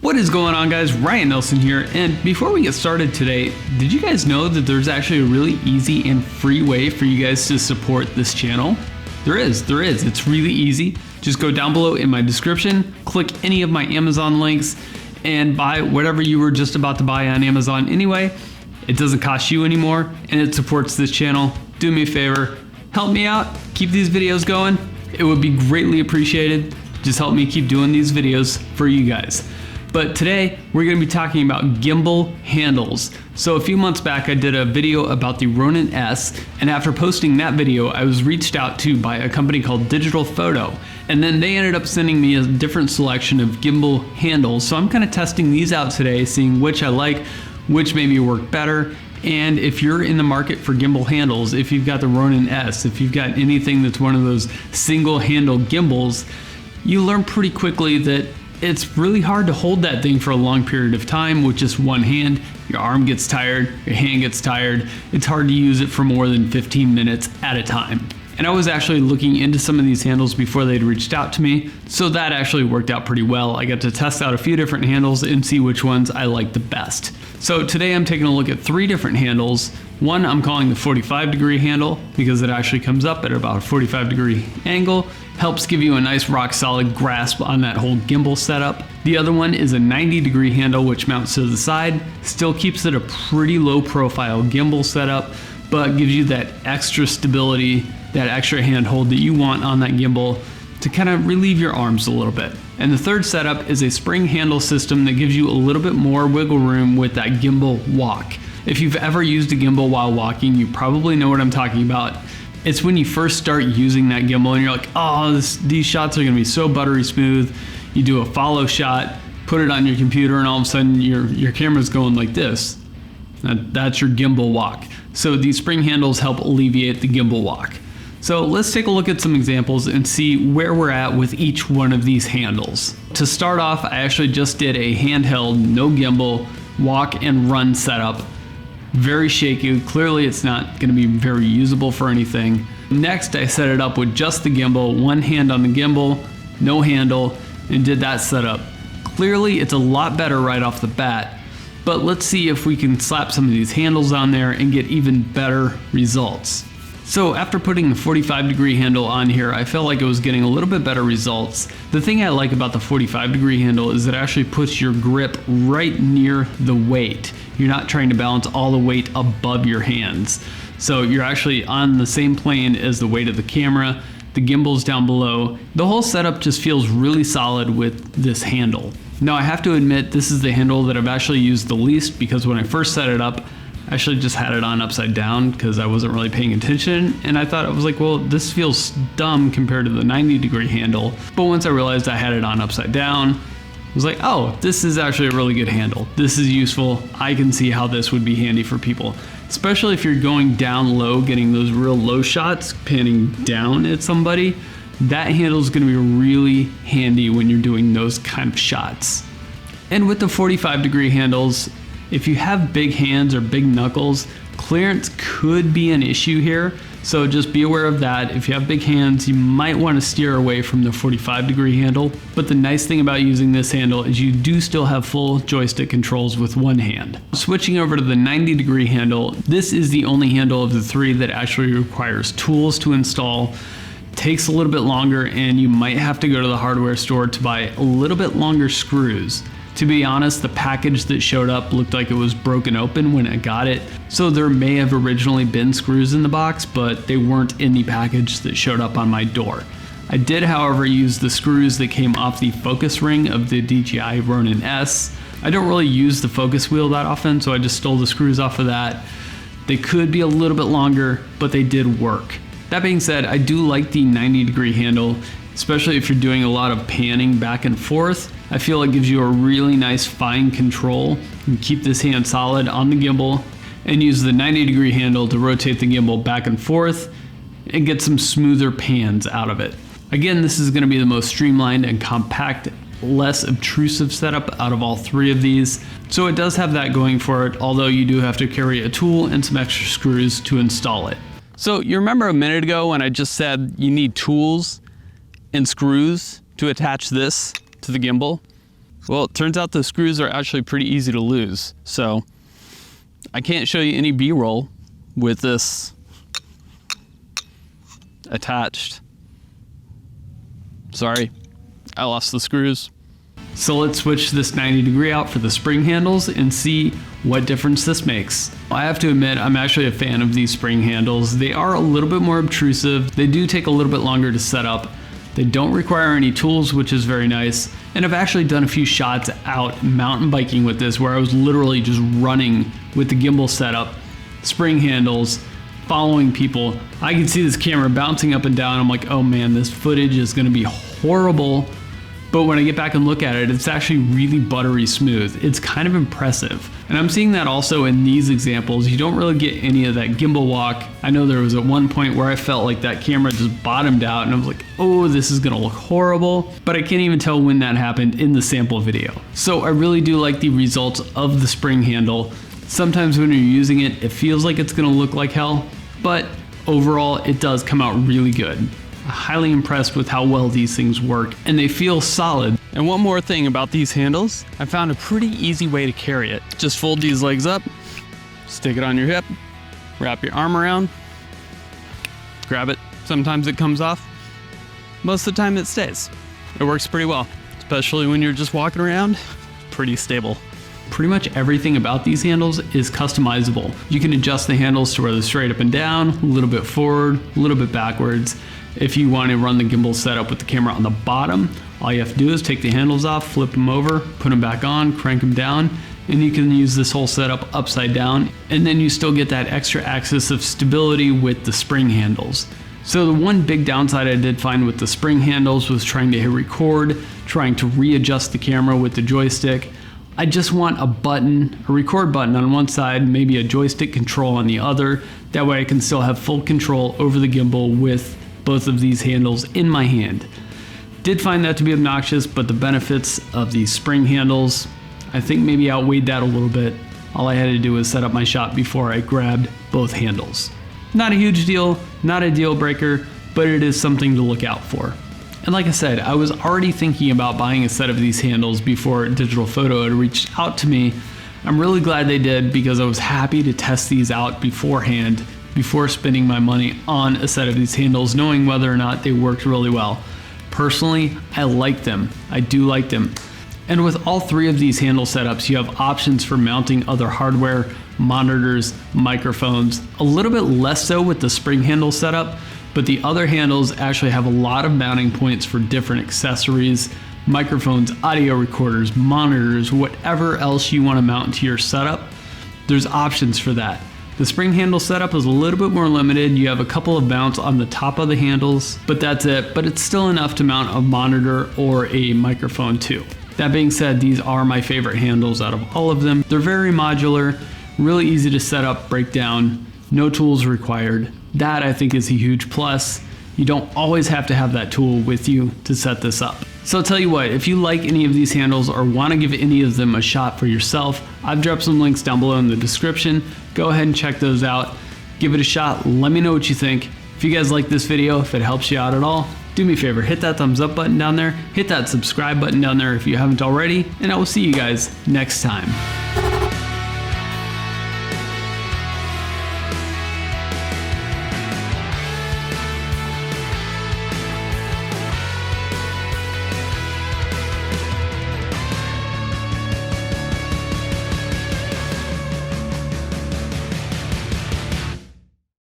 What is going on, guys? Ryan Nelson here, and before we get started today, did you guys know that there's actually a really easy and free way for you guys to support this channel? There is. It's really easy. Just go down below in my description, click any of my Amazon links, and buy whatever you were just about to buy on Amazon anyway. It doesn't cost you anymore, and it supports this channel. Do me a favor, help me out, keep these videos going. It would be greatly appreciated. Just help me keep doing these videos for you guys. But today we're going to be talking about gimbal handles. So a few months back I did a video about the Ronin S, and after posting that video I was reached out to by a company called DigitalFoto, and then they ended up sending me a different selection of gimbal handles. So I'm kind of testing these out today, seeing which I like, which maybe work better. And if you're in the market for gimbal handles, if you've got the Ronin S, if you've got anything that's one of those single handle gimbals, you learn pretty quickly that it's really hard to hold that thing for a long period of time with just one hand. Your arm gets tired, your hand gets tired. It's hard to use it for more than 15 minutes at a time. And I was actually looking into some of these handles before they'd reached out to me, so that actually worked out pretty well. I got to test out a few different handles and see which ones I like the best. So today I'm taking a look at 3 different handles. One I'm calling the 45-degree handle because it actually comes up at about a 45-degree angle. Helps give you a nice rock solid grasp on that whole gimbal setup. The other one is a 90-degree handle which mounts to the side. Still keeps it a pretty low profile gimbal setup, but gives you that extra stability, that extra handhold that you want on that gimbal to kind of relieve your arms a little bit. And the third setup is a spring handle system that gives you a little bit more wiggle room with that gimbal walk. If you've ever used a gimbal while walking, you probably know what I'm talking about. It's when you first start using that gimbal and you're like, oh, these shots are gonna be so buttery smooth. You do a follow shot, put it on your computer, and all of a sudden your camera's going like this. That's your gimbal walk. So these spring handles help alleviate the gimbal walk. So let's take a look at some examples and see where we're at with each one of these handles. To start off, I actually just did a handheld, no gimbal, walk and run setup. Very shaky, clearly it's not going to be very usable for anything. Next I set it up with just the gimbal, one hand on the gimbal, no handle, and did that setup. Clearly it's a lot better right off the bat, but let's see if we can slap some of these handles on there and get even better results. So after putting the 45-degree handle on here, I felt like it was getting a little bit better results. The thing I like about the 45-degree handle is it actually puts your grip right near the weight. You're not trying to balance all the weight above your hands. So you're actually on the same plane as the weight of the camera. The gimbal's down below. The whole setup just feels really solid with this handle. Now I have to admit this is the handle that I've actually used the least, because when I first set it up, I actually just had it on upside down because I wasn't really paying attention, and I thought, I was like, well, this feels dumb compared to the 90-degree handle. But once I realized I had it on upside down, I was like, oh, this is actually a really good handle. This is useful. I can see how this would be handy for people, especially if you're going down low, getting those real low shots, panning down at somebody. That handle is going to be really handy when you're doing those kind of shots. And with the 45-degree handles, if you have big hands or big knuckles, clearance could be an issue here. So just be aware of that. If you have big hands, you might want to steer away from the 45-degree handle. But the nice thing about using this handle is you do still have full joystick controls with one hand. Switching over to the 90-degree handle, this is the only handle of the 3 that actually requires tools to install. Takes a little bit longer, and you might have to go to the hardware store to buy a little bit longer screws. To be honest, the package that showed up looked like it was broken open when I got it, so there may have originally been screws in the box, but they weren't in the package that showed up on my door. I did, however, use the screws that came off the focus ring of the DJI Ronin S. I don't really use the focus wheel that often, so I just stole the screws off of that. They could be a little bit longer, but they did work. That being said, I do like the 90-degree handle, especially if you're doing a lot of panning back and forth. I feel it gives you a really nice fine control. You can keep this hand solid on the gimbal and use the 90-degree handle to rotate the gimbal back and forth and get some smoother pans out of it. Again, this is going to be the most streamlined and compact, less obtrusive setup out of all 3 of these. So it does have that going for it, although you do have to carry a tool and some extra screws to install it. So you remember a minute ago when I just said you need tools and screws to attach this to the gimbal? Well, it turns out the screws are actually pretty easy to lose. So I can't show you any B-roll with this attached. Sorry, I lost the screws. So let's switch this 90-degree out for the spring handles and see what difference this makes. I have to admit, I'm actually a fan of these spring handles. They are a little bit more obtrusive. They do take a little bit longer to set up. They don't require any tools, which is very nice. And I've actually done a few shots out mountain biking with this where I was literally just running with the gimbal setup, spring handles, following people. I can see this camera bouncing up and down. I'm like, oh man, this footage is gonna be horrible. But when I get back and look at it, it's actually really buttery smooth. It's kind of impressive. And I'm seeing that also in these examples. You don't really get any of that gimbal walk. I know there was at one point where I felt like that camera just bottomed out and I was like, oh, this is gonna look horrible. But I can't even tell when that happened in the sample video. So I really do like the results of the spring handle. Sometimes when you're using it, it feels like it's gonna look like hell, but overall it does come out really good. Highly impressed with how well these things work, and they feel solid. And one more thing about these handles, I found a pretty easy way to carry it. Just fold these legs up, stick it on your hip, wrap your arm around, grab it. Sometimes it comes off. Most of the time it stays. It works pretty well, especially when you're just walking around. Pretty stable. Pretty much everything about these handles is customizable. You can adjust the handles to where they're straight up and down, a little bit forward, a little bit backwards. If you want to run the gimbal setup with the camera on the bottom, all you have to do is take the handles off, flip them over, put them back on, crank them down, and you can use this whole setup upside down, and then you still get that extra axis of stability with the spring handles. So the one big downside I did find with the spring handles was trying to hit record, trying to readjust the camera with the joystick. I just want a button, a record button on one side, maybe a joystick control on the other. That way I can still have full control over the gimbal with both of these handles in my hand. Did find that to be obnoxious, but the benefits of these spring handles, I think maybe outweighed that a little bit. All I had to do was set up my shot before I grabbed both handles. Not a huge deal, not a deal breaker, but it is something to look out for. And like I said, I was already thinking about buying a set of these handles before Digital Photo had reached out to me. I'm really glad they did because I was happy to test these out beforehand, before spending my money on a set of these handles, knowing whether or not they worked really well. Personally, I like them. I do like them. And with all three of these handle setups, you have options for mounting other hardware, monitors, microphones, a little bit less so with the spring handle setup, but the other handles actually have a lot of mounting points for different accessories, microphones, audio recorders, monitors, whatever else you want to mount to your setup. There's options for that. The spring handle setup is a little bit more limited. You have a couple of mounts on the top of the handles, but that's it. But it's still enough to mount a monitor or a microphone too. That being said, these are my favorite handles out of all of them. They're very modular, really easy to set up, break down, no tools required. That I think is a huge plus. You don't always have to have that tool with you to set this up. So I'll tell you what, if you like any of these handles or want to give any of them a shot for yourself, I've dropped some links down below in the description. Go ahead and check those out. Give it a shot. Let me know what you think. If you guys like this video, if it helps you out at all, do me a favor, hit that thumbs up button down there, hit that subscribe button down there if you haven't already, and I will see you guys next time.